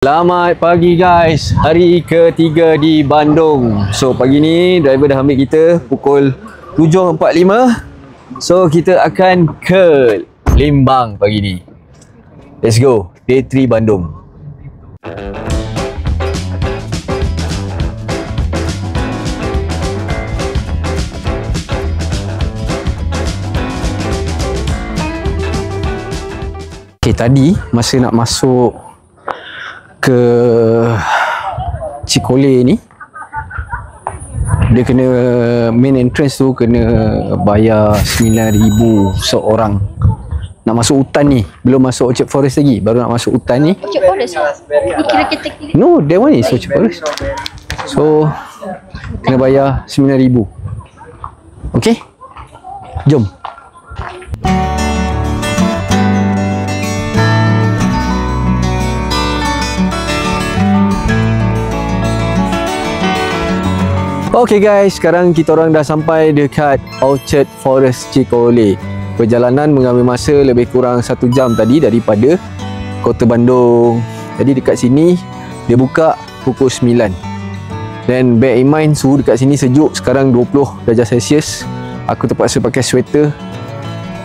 Selamat pagi guys, hari ketiga di Bandung. So pagi ni driver dah ambil kita pukul 7.45. So kita akan ke Limbang pagi ni. Let's go, day 3 Bandung. Okay, tadi masa nak masuk ke Cikole ni, dia kena main entrance tu kena bayar 9,000 seorang. Nak masuk hutan ni, belum masuk Orchard Forest lagi, baru nak masuk hutan ni. Orchard Forest lah. Ni kira kategori. No, that one is Orchard Forest. So kena bayar 9,000. Okay, jom. Okay guys, sekarang kita orang dah sampai dekat Orchard Forest Cikole. Perjalanan mengambil masa lebih kurang 1 jam tadi daripada Kota Bandung. Jadi dekat sini dia buka pukul 9. Dan bear in mind suhu dekat sini sejuk, sekarang 20 darjah Celsius. Aku terpaksa pakai sweater.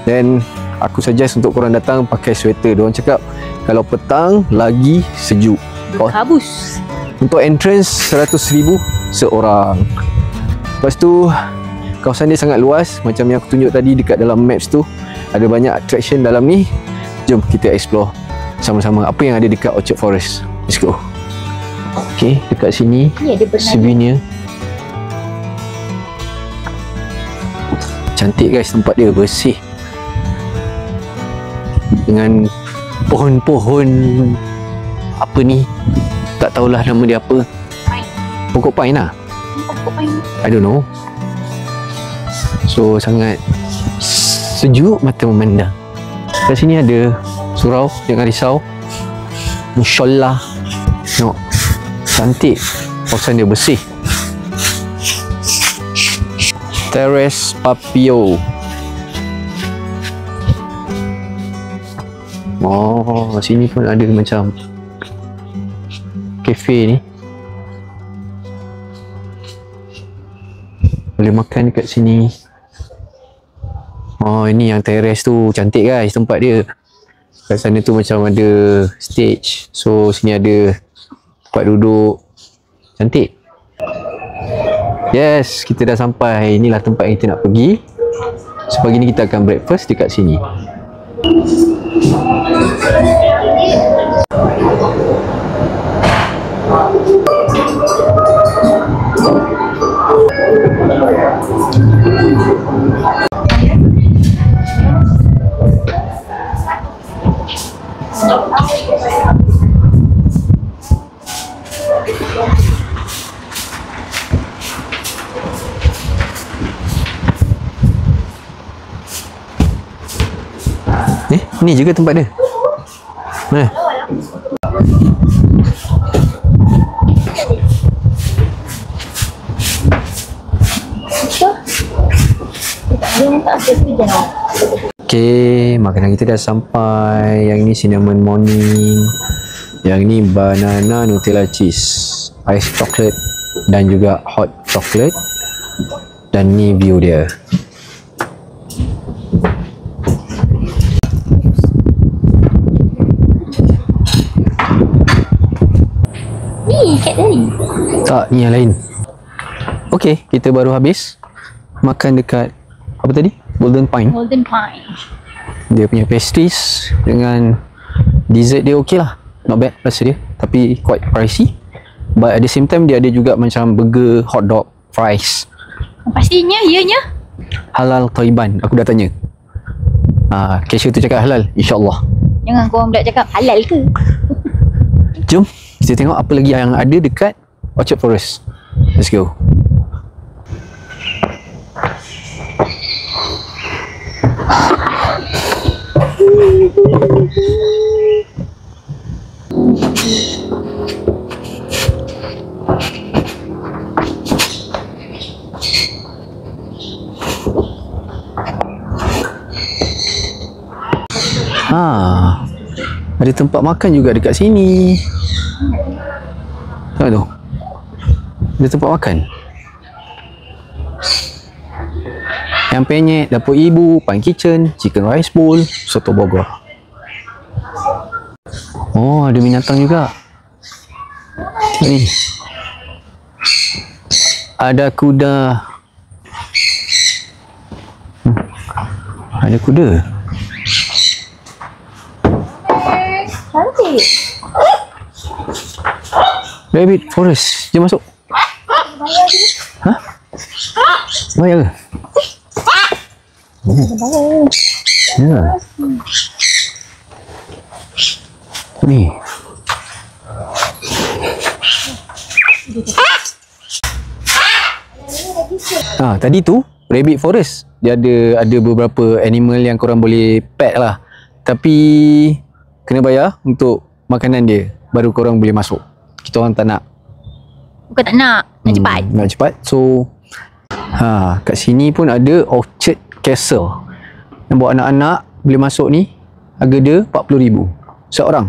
Dan aku suggest untuk korang datang pakai sweater. Diorang cakap kalau petang lagi sejuk. Kabus. Untuk entrance 100,000 seorang. Lepas tu kawasan dia sangat luas, macam yang aku tunjuk tadi dekat dalam maps tu. Ada banyak attraction dalam ni. Jom kita explore sama-sama apa yang ada dekat Orchard Forest. Let's go. Okay, dekat sini souvenir. Cantik guys tempat dia, bersih. Dengan pohon-pohon apa ni, tak tahulah nama dia apa. Pokok pine lah. Pokok pine. I don't know. So sangat sejuk mata memandang. Kat sini ada surau, jangan risau. InsyaAllah. Tengok, cantik. Kawasan dia bersih. Terrace Papio. Oh, sini pun ada macam kafe ni. Boleh makan dekat sini. Oh, ini yang terrace tu. Cantik guys tempat dia. Kat sana tu macam ada stage. So sini ada tempat duduk. Cantik. Yes, kita dah sampai. Inilah tempat yang kita nak pergi. So pagi ni kita akan breakfast dekat sini. Ni juga tempat dia. Okay, makanan kita dah sampai. Yang ni cinnamon morning, yang ni banana Nutella cheese, ice chocolate dan juga hot chocolate. Dan ni view dia. Ni kat tadi. Tak, ni yang lain. Okay, kita baru habis makan dekat apa tadi? Golden Pine. Golden Pine. Dia punya pastries dengan dessert dia okey lah. Not bad rasa dia. Tapi quite pricey. But at the same time dia ada juga macam burger, hot dog, fries. Pastinya, ianya. Halal Thaiban. Aku dah tanya. Cashier tu cakap halal. InsyaAllah. Jangan korang pula cakap halal ke? Jom kita tengok apa lagi yang ada dekat Orchard Forest. Let's go. Ada tempat makan juga dekat sini. Tengok tu. Ada tempat makan. Yang penyet, dapur ibu, Pine Kitchen, chicken rice bowl, soto Bogor. Oh, ada binatang juga. Ni. Ada kuda. Ada kuda. Cantik. Rabbit Forest. Jom masuk. Bayar dia. Ha? Bayar ke? Bayar. Ya. Ni. Tadi tu Rabbit Forest. Dia ada beberapa animal yang korang boleh pet lah. Tapi kena bayar untuk makanan dia. Baru korang boleh masuk. Kita orang tak nak. Bukan tak nak. Nak cepat. Nak cepat. So kat sini pun ada Orchard Castle. Yang buat anak-anak boleh masuk ni. Harga dia RM40,000 seorang.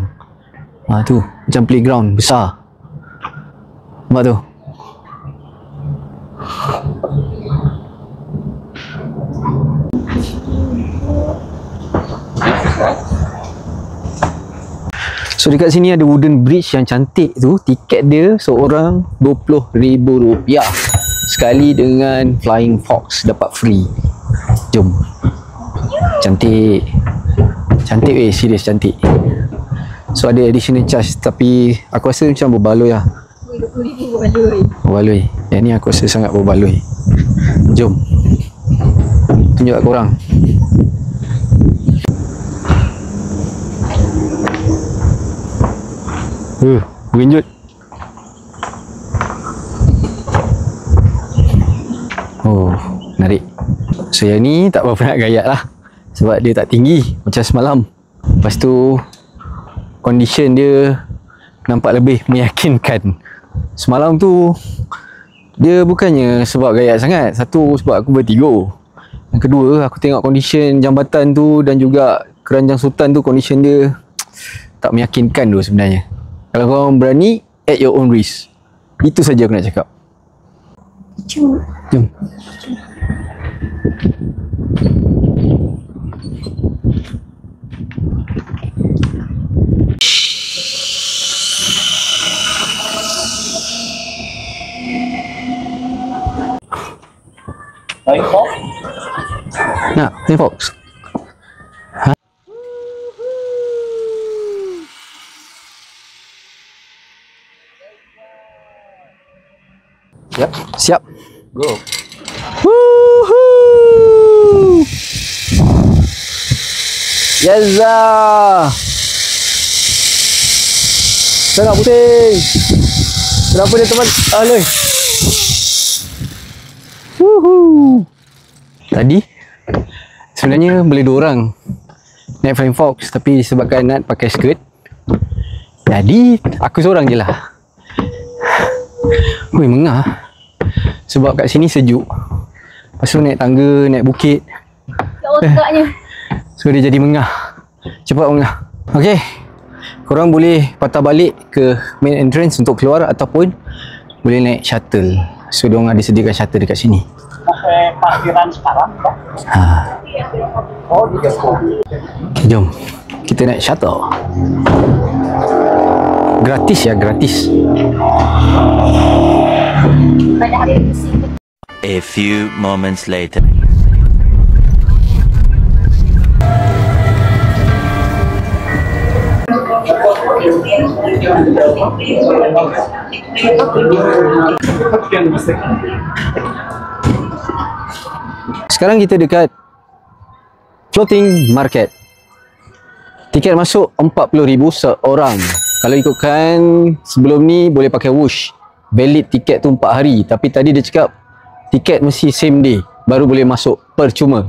Tu macam playground besar. Nampak tu. So dekat sini ada wooden bridge yang cantik tu. Tiket dia seorang RM20,000 sekali dengan Flying Fox, dapat free. Jom. Cantik. Cantik weh, serius cantik. So ada additional charge tapi aku rasa macam berbaloi lah. RM20,000 berbaloi. Berbaloi. Yang ni aku rasa sangat berbaloi. Jom. Tunjuk kat korang. Genjut. Oh, menarik. So yang ni tak berapa nak gayat lah. Sebab dia tak tinggi macam semalam. Lepas tu condition dia nampak lebih meyakinkan. Semalam tu dia bukannya sebab gayat sangat. Satu, sebab aku bertiga. Yang kedua, aku tengok condition jambatan tu dan juga keranjang sultan tu, condition dia tak meyakinkan tu sebenarnya. Kalau korang berani, at your own risk. Itu saja aku nak cakap. Jom. Jom. Flying Fox? Nak, Flying Fox. Yep. Siap. Go. Woohoo! Yezza! Tengok pusing. Kenapa dia teman? Aloi. Woohoo! Tadi sebenarnya boleh 2 orang naik Flying Fox, tapi disebabkan Nat pakai skirt, jadi aku seorang je lah. Weh, mengah. Sebab kat sini sejuk. Lepas tu naik tangga, naik bukit. Ya Allah, tegaknya. So dia jadi mengah. Cepat mengah. Okay, korang boleh patah balik ke main entrance untuk keluar, ataupun boleh naik shuttle. So diorang ada sediakan shuttle dekat sini. Pakai parkiran sekarang, Pak? Oh, di Gasko. Okay, jom kita naik shuttle. Gratis ya, gratis. Pada hari pusing. A few moments later. Sekarang kita dekat floating market. Tiket masuk RM40,000 seorang. Kalau ikutkan sebelum ni boleh pakai Whoosh. Valid tiket tu 4 hari. Tapi tadi dia cakap tiket mesti same day baru boleh masuk, percuma.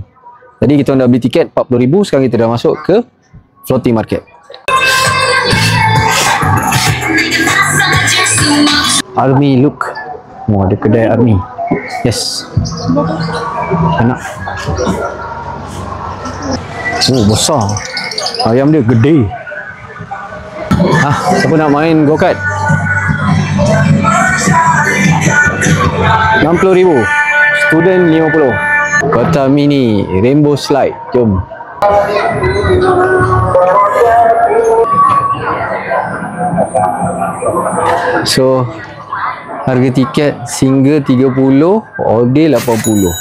Jadi kita dah beli tiket RM40,000. Sekarang kita dah masuk ke floating market. Army look. Oh, ada kedai army. Yes. Enak. Oh, besar. Ayam dia gede. Siapa nak main go-kart? RM60,000. Student 50. Kota Mini Rainbow Slide. Jom. So harga tiket single 30, all day 80.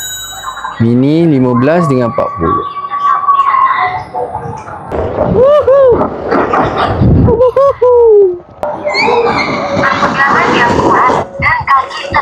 Mini 15 dengan 40. Woohoo! Woohoo! Pegangan yang kuat dan kaki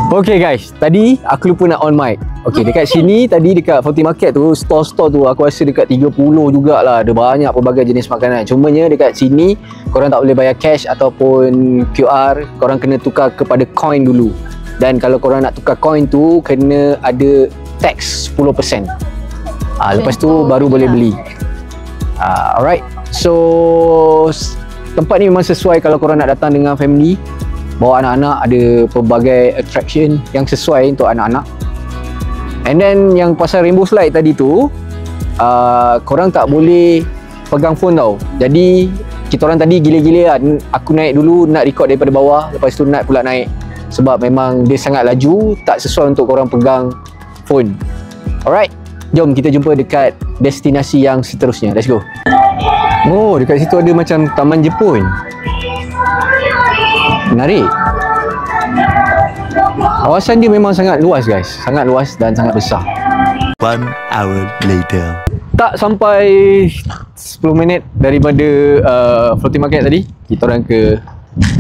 Okay guys, tadi aku lupa nak on mic. Okay, dekat sini tadi dekat Forty Market tu, store-store tu aku rasa dekat 30 jugalah. Ada banyak pelbagai jenis makanan. Cumanya dekat sini korang tak boleh bayar cash ataupun QR. Korang kena tukar kepada coin dulu. Dan kalau korang nak tukar coin tu kena ada tax 10%. Lepas tu baru boleh beli. Alright. So tempat ni memang sesuai kalau korang nak datang dengan family. Bawa anak-anak, ada pelbagai attraction yang sesuai untuk anak-anak. And then yang pasal Rainbow Slide tadi tu, korang tak boleh pegang phone tau. Jadi kita orang tadi gila-gilaan. Aku naik dulu nak record daripada bawah, lepas tu Nat pula naik. Sebab memang dia sangat laju, tak sesuai untuk korang pegang phone. Alright, jom kita jumpa dekat destinasi yang seterusnya. Let's go. Oh, dekat situ ada macam Taman Jepun. Menarik. Kawasan dia memang sangat luas guys. Sangat luas dan sangat besar. 1 hour later. Tak sampai 10 minit daripada Floating Market tadi, kita orang ke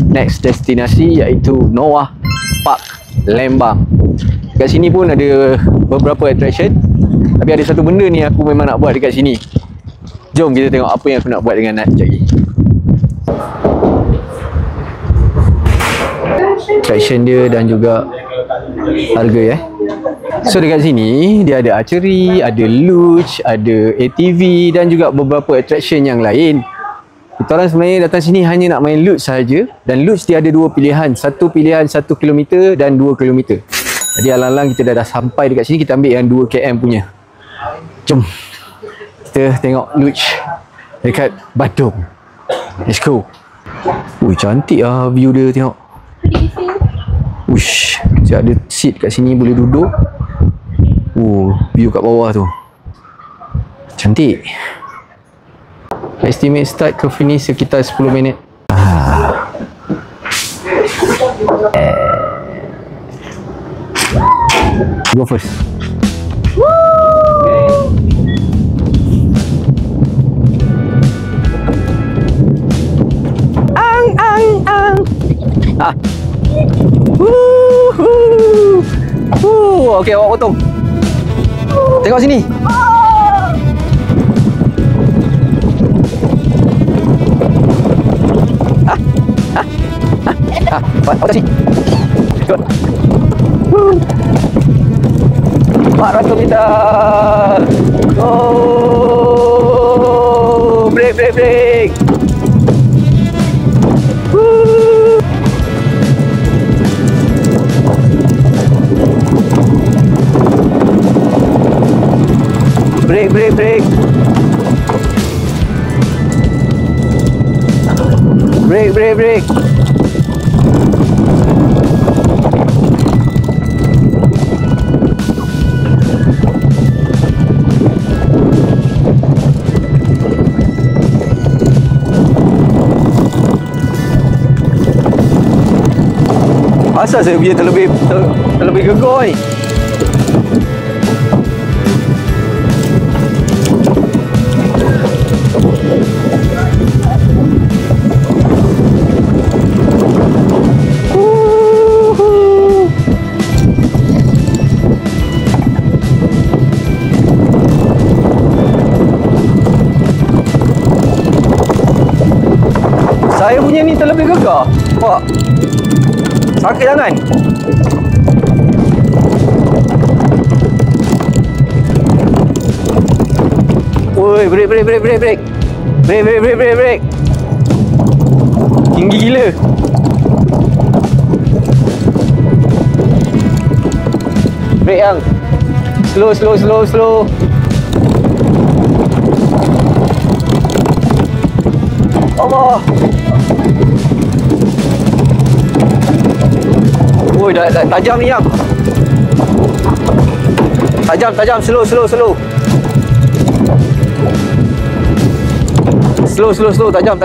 next destinasi iaitu Noah Park Lembang. Kat sini pun ada beberapa attraction. Tapi ada satu benda ni aku memang nak buat dekat sini. Jom kita tengok apa yang aku nak buat dengan Nat sekejap lagi. Attraction dia dan juga harga So dekat sini dia ada archery, ada luge, ada ATV dan juga beberapa attraction yang lain. Kita orang sebenarnya datang sini hanya nak main luge sahaja. Dan luge dia ada dua pilihan. Satu pilihan 1 km dan 2 km. Jadi alang-alang kita dah sampai dekat sini, kita ambil yang 2 km punya. Jom kita tengok luge dekat Badung. Let's go. Ui, cantik lah view dia, tengok. Uish, dia ada seat kat sini boleh duduk. View kat bawah tu cantik. Estimate start ke finish sekitar 10 minit. Go first. Okey, awak potong. Tengok sini. Awak sini. Good. 400 meter. Oh, break. Break. Asal saya punya terlebih gegar ni. Saya punya ni terlebih gegar. Wah. Sakit tangan. Oi, break. Break. Tinggi gila. Break yang. Slow. Allah. Oi, dah tajam ni yang. Tajam, slow. Slow, tajam.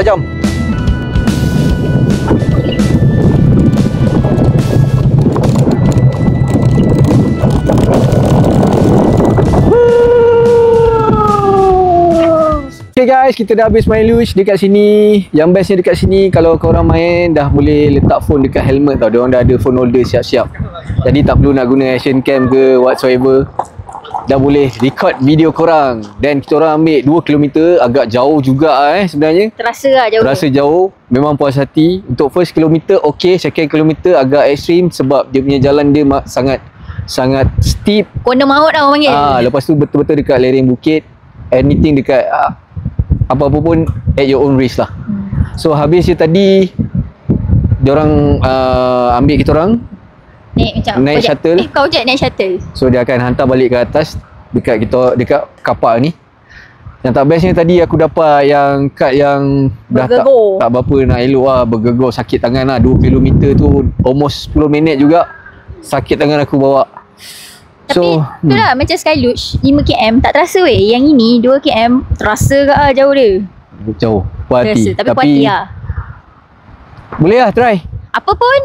Okay guys, kita dah habis main luge dekat sini. Yang bestnya dekat sini, kalau korang main dah boleh letak phone dekat helmet tau. Diorang dah ada phone holder siap-siap. Jadi tak perlu nak guna action cam ke whatsoever. Dah boleh record video korang. Dan kita orang ambil 2 km, agak jauh juga sebenarnya. Terasa lah jauh. Terasa jauh, memang puas hati. Untuk first kilometer okey, second kilometer agak ekstrim sebab dia punya jalan dia sangat steep. Corner maut lah orang panggil. Lepas tu betul-betul dekat lereng bukit. Anything dekat apa-apa pun at your own risk lah. So habis je tadi diorang ambil kita orang naik shuttle. Kau je naik shuttle. So dia akan hantar balik ke atas dekat kapal ni. Yang tak bestnya tadi aku dapat yang kad yang dah tak berapa nak elok lah, bergegor, sakit tangan lah. 2 km tu almost 10 minit juga sakit tangan aku bawa. Tapi tu lah macam Skyluge 5km tak terasa weh. Yang ini 2km terasa ke jauh dia. Jauh. Puas hati. Tapi puas hati lah. Boleh lah try. Apa pun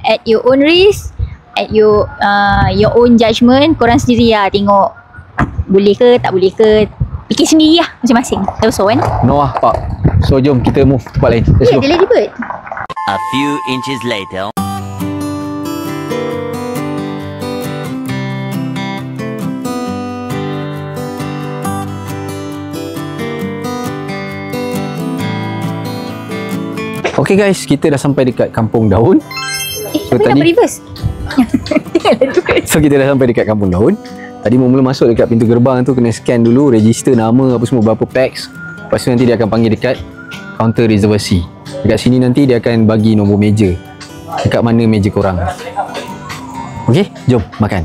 at your own risk, at your own judgement. Korang sendiri lah tengok boleh ke tak boleh ke. Fikir sendiri lah masing-masing. Tak usah kan. No lah pak. So jom kita move tempat lain. Let's go. Dia ladybird. A few inches later. Okay guys, kita dah sampai dekat Kampung Daun. So tadi reverse. So kita dah sampai dekat Kampung Daun. Tadi mula-mula masuk dekat pintu gerbang tu, kena scan dulu, register nama apa semua, berapa pax. Lepas tu nanti dia akan panggil dekat kaunter reservasi. Dekat sini nanti dia akan bagi nombor meja. Dekat mana meja korang. Okay, jom makan.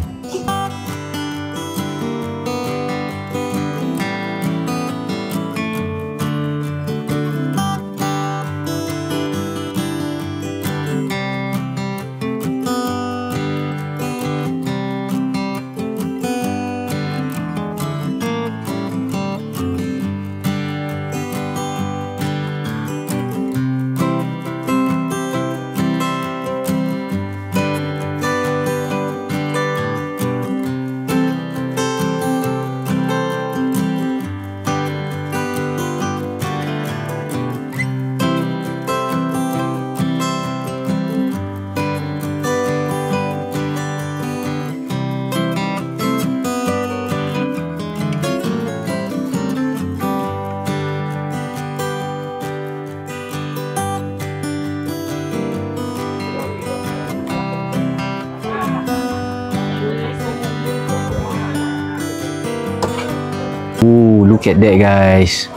Look at that guys.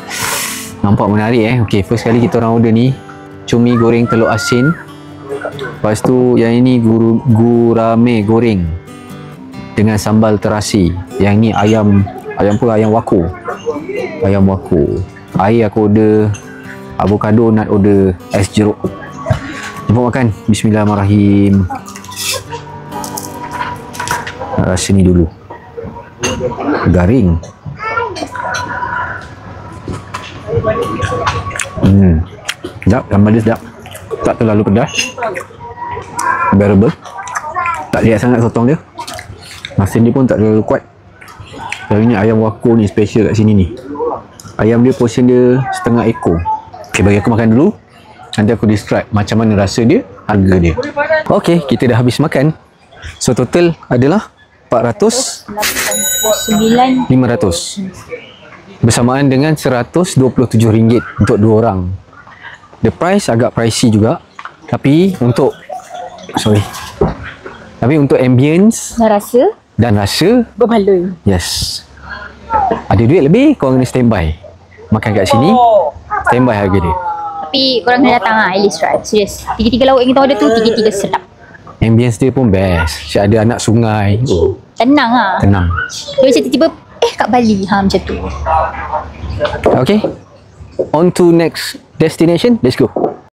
Nampak menarik Okay, first kali kita orang order ni cumi goreng telur asin. Lepas tu yang ini gurame goreng dengan sambal terasi. Yang ni ayam waku. Ayam waku. Air aku order avocado, nut order ais jeruk. Jom makan. Bismillahirrahmanirrahim. Rasa ni dulu. Garing. Sedap, sambal dia sedap. Tak terlalu pedas. Bearable. Tak lihat sangat sotong dia. Masin dia pun tak terlalu kuat. Yang ini ayam waku ni special kat sini ni. Ayam dia portion dia setengah ekor. Okay, bagi aku makan dulu. Nanti aku describe macam mana rasa dia, harga dia. Okay, kita dah habis makan. So total adalah 500 bersamaan dengan RM127 untuk 2 orang. The price agak pricey juga, tapi untuk ambience dan rasa berbaloi. Yes. Ada duit lebih, korang kena standby. makan kat sini. Standby harga dia. Tapi korang kena datang lah, at least try. Serius. Tiga-tiga lauk yang kita order tu, tiga-tiga sedap. Ambience dia pun best. Macam ada anak sungai. Oh, Tenang lah. tenang. Dia macam tiba-tiba, kat Bali. Macam tu. Okay. On to next destination. Let's go.